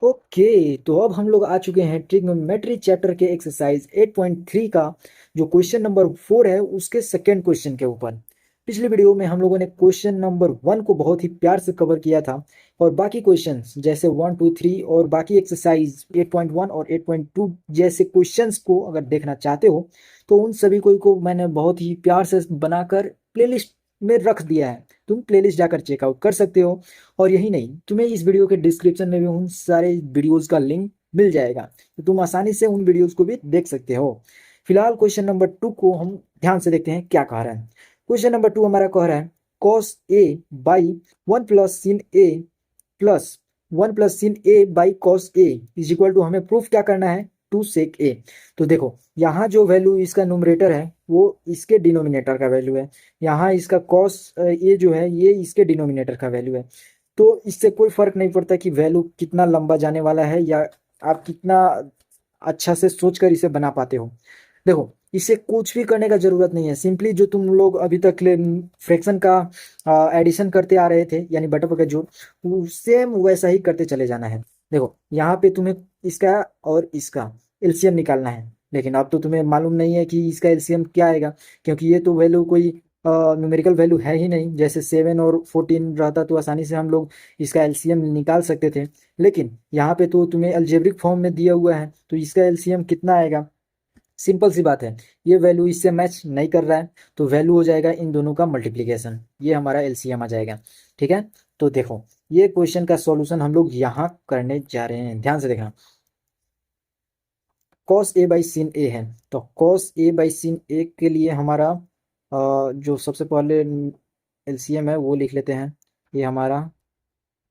Okay, तो अब हम लोग आ चुके हैं ट्रिग्नोमेट्री चैप्टर के एक्सरसाइज 8.3 का जो क्वेश्चन नंबर 4 है उसके सेकेंड क्वेश्चन के ऊपर। पिछले वीडियो में हम लोगों ने क्वेश्चन नंबर 1 को बहुत ही प्यार से कवर किया था और बाकी क्वेश्चंस जैसे 1 2 3 और बाकी एक्सरसाइज 8.1 और 8.2 जैसे क्वेश्चंस को अगर देखना चाहते हो तो उन सभी को मैंने बहुत ही प्यार से बनाकर प्लेलिस्ट में रख दिया है। तुम प्लेलिस्ट जाकर चेकआउट कर सकते हो। और यही नहीं, तुम्हें इस वीडियो के डिस्क्रिप्शन में भी उन सारे वीडियोस का लिंक मिल जाएगा, तो तुम आसानी से उन वीडियोस को भी देख सकते हो। फिलहाल क्वेश्चन नंबर 2 को हम ध्यान से देखते हैं क्या कह रहा है। क्वेश्चन नंबर 2 हमारा कह रहा है cos A by 1 plus sin a is equal to, हमें प्रूफ क्या करना है, 2 सेक ए। तो देखो यहाँ जो वैल्यू इसका न्यूमरेटर है वो इसके डिनोमिनेटर का वैल्यू है, यहाँ इसका कॉस ये जो है ये इसके डिनोमिनेटर का वैल्यू है। तो इससे कोई फर्क नहीं पड़ता कि वैल्यू कितना लंबा जाने वाला है या आप कितना अच्छा से सोचकर इसे बना पाते हो। देखो इसे कुछ भी करने का जरूरत नहीं है, सिंपली जो तुम लोग अभी तक फ्रैक्शन का एडिशन करते आ रहे थे यानी बटा का जोड़, सेम वैसा ही करते चले जाना है। देखो यहाँ पे तुम्हें इसका और इसका एलसीएम निकालना है, लेकिन अब तो तुम्हें मालूम नहीं है कि इसका एलसीएम क्या आएगा, क्योंकि ये तो वैल्यू कोई न्यूमेरिकल वैल्यू है ही नहीं। जैसे 7 और 14 रहता तो आसानी से हम लोग इसका एलसीएम निकाल सकते थे, लेकिन यहाँ पे तो तुम्हें अलजेब्रिक फॉर्म में दिया हुआ है, तो इसका एलसीएम कितना आएगा। सिंपल सी बात है, ये वैल्यू इससे मैच नहीं कर रहा है, तो वैल्यू हो जाएगा इन दोनों का मल्टीप्लीकेशन, ये हमारा एलसीएम आ जाएगा। ठीक है, तो देखो ये क्वेश्चन का सॉल्यूशन हम लोग यहाँ करने जा रहे हैं, ध्यान से देखना। कॉस ए बाई sin ए है, तो कॉस ए बाई sin ए के लिए हमारा जो सबसे पहले एलसीएम है वो लिख लेते हैं। ये हमारा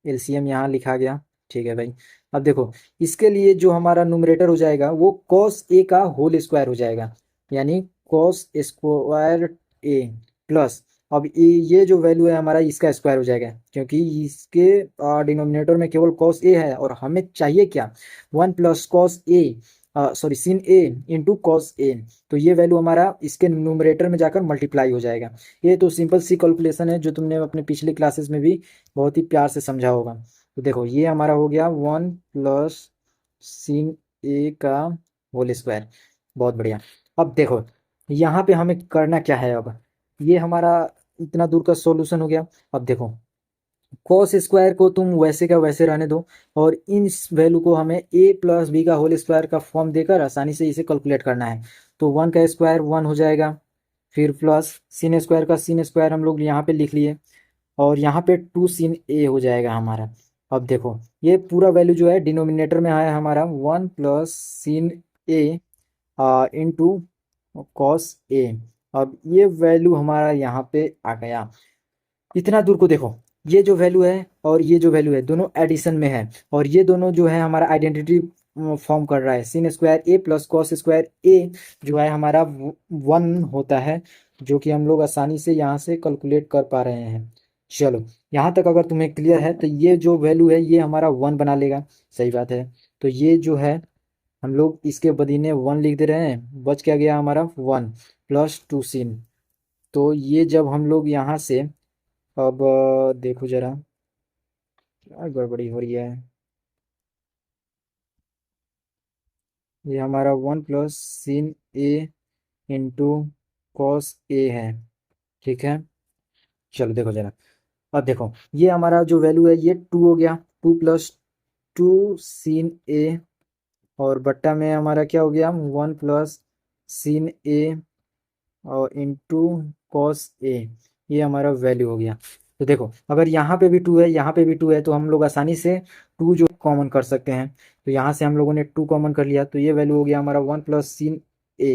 एलसीएम यहाँ लिखा गया। ठीक है भाई, अब देखो इसके लिए जो हमारा न्यूमरेटर हो जाएगा वो कॉस ए का होल स्क्वायर हो जाएगा, यानी कॉस स्क्वायर ए प्लस, अब ये जो वैल्यू है हमारा इसका स्क्वायर हो जाएगा, क्योंकि इसके डिनोमिनेटर में केवल कॉस ए है और हमें चाहिए क्या, 1 plus cos A, sorry sin A into cos ए। तो ये वैल्यू हमारा इसके न्यूमरेटर में जाकर मल्टीप्लाई हो जाएगा। ये तो सिंपल सी कैलकुलेशन है जो तुमने अपने पिछले क्लासेस में भी बहुत ही प्यार से समझा होगा। तो देखो ये हमारा हो गया 1 प्लस sin ए का होल स्क्वायर। बहुत बढ़िया। अब देखो यहाँ पे हमें करना क्या है, अब ये हमारा इतना दूर का सॉल्यूशन हो गया। अब देखो कॉस स्क्वायर को तुम वैसे का वैसे रहने दो और इन वैल्यू को हमें ए प्लस बी का होल स्क्वायर का फॉर्म देकर आसानी से इसे कैलकुलेट करना है। तो 1 का स्क्वायर 1 हो जाएगा, फिर प्लस sin स्क्वायर का sin स्क्वायर हम लोग यहाँ पे लिख लिए और यहाँ पे 2 sin a हो जाएगा हमारा। अब देखो ये पूरा वैल्यू जो है डिनोमिनेटर में आया हमारा 1 plus sin a into cos a. अब ये वैल्यू हमारा यहाँ पे आ गया। इतना दूर को देखो, ये जो वैल्यू है और ये जो वैल्यू है दोनों एडिशन में है, और ये दोनों जो है हमारा आइडेंटिटी फॉर्म कर रहा है। sin स्क्वायर ए प्लस कॉस स्क्वायर ए जो है हमारा 1 होता है, जो कि हम लोग आसानी से यहाँ से कैलकुलेट कर पा रहे हैं। चलो यहाँ तक अगर तुम्हें क्लियर है तो ये जो वैल्यू है ये हमारा 1 बना लेगा। सही बात है, तो ये जो है हम लोग इसके बदले 1 लिख दे रहे हैं, बच क्या गया हमारा 1 प्लस 2 sin। तो ये जब हम लोग यहाँ से अब देखो जरा क्या गड़बड़ी हो रही है। ये हमारा 1 plus sin a into cos a है। ठीक है, चलो देखो जरा, अब देखो ये हमारा जो वैल्यू है ये 2 हो गया, 2 प्लस 2 sin a और बट्टा में हमारा क्या हो गया 1 प्लस sin a और इंटू कॉस ए, ये हमारा वैल्यू हो गया। तो देखो अगर यहाँ पे भी 2 है यहाँ पे भी 2 है तो हम लोग आसानी से 2 जो कॉमन कर सकते हैं। तो यहाँ से हम लोगों ने 2 कॉमन कर लिया, तो ये वैल्यू हो गया हमारा 1 प्लस sin a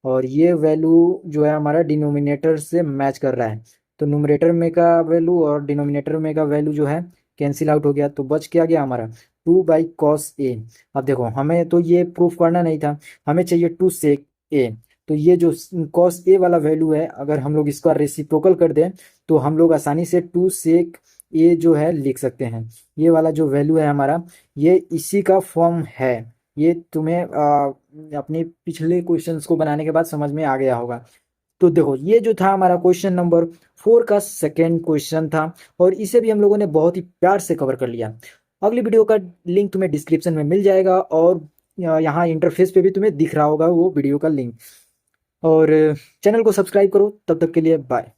और ये वैल्यू जो है हमारा डिनोमिनेटर से मैच कर रहा है। तो न्यूमरेटर में का वैल्यू और डिनोमिनेटर में का वैल्यू जो है कैंसिल आउट हो गया, तो बच क्या गया हमारा 2/cos a। अब देखो हमें तो ये प्रूफ करना नहीं था, हमें चाहिए 2 sec a। तो ये जो कॉस ए वाला वैल्यू है अगर हम लोग इसका रेसिप्रोकल कर दें तो हम लोग आसानी से 2 sec a जो है लिख सकते हैं। ये वाला जो वैल्यू है हमारा ये इसी का फॉर्म है। ये तुम्हें अपने पिछले क्वेश्चंस को बनाने के बाद समझ में आ गया होगा। तो देखो ये जो था हमारा क्वेश्चन नंबर 4 का सेकेंड क्वेश्चन था और इसे भी हम लोगों ने बहुत ही प्यार से कवर कर लिया। अगली वीडियो का लिंक तुम्हें डिस्क्रिप्शन में मिल जाएगा, और यहाँ इंटरफेस पे भी तुम्हें दिख रहा होगा वो वीडियो का लिंक। और चैनल को सब्सक्राइब करो। तब तक के लिए बाय।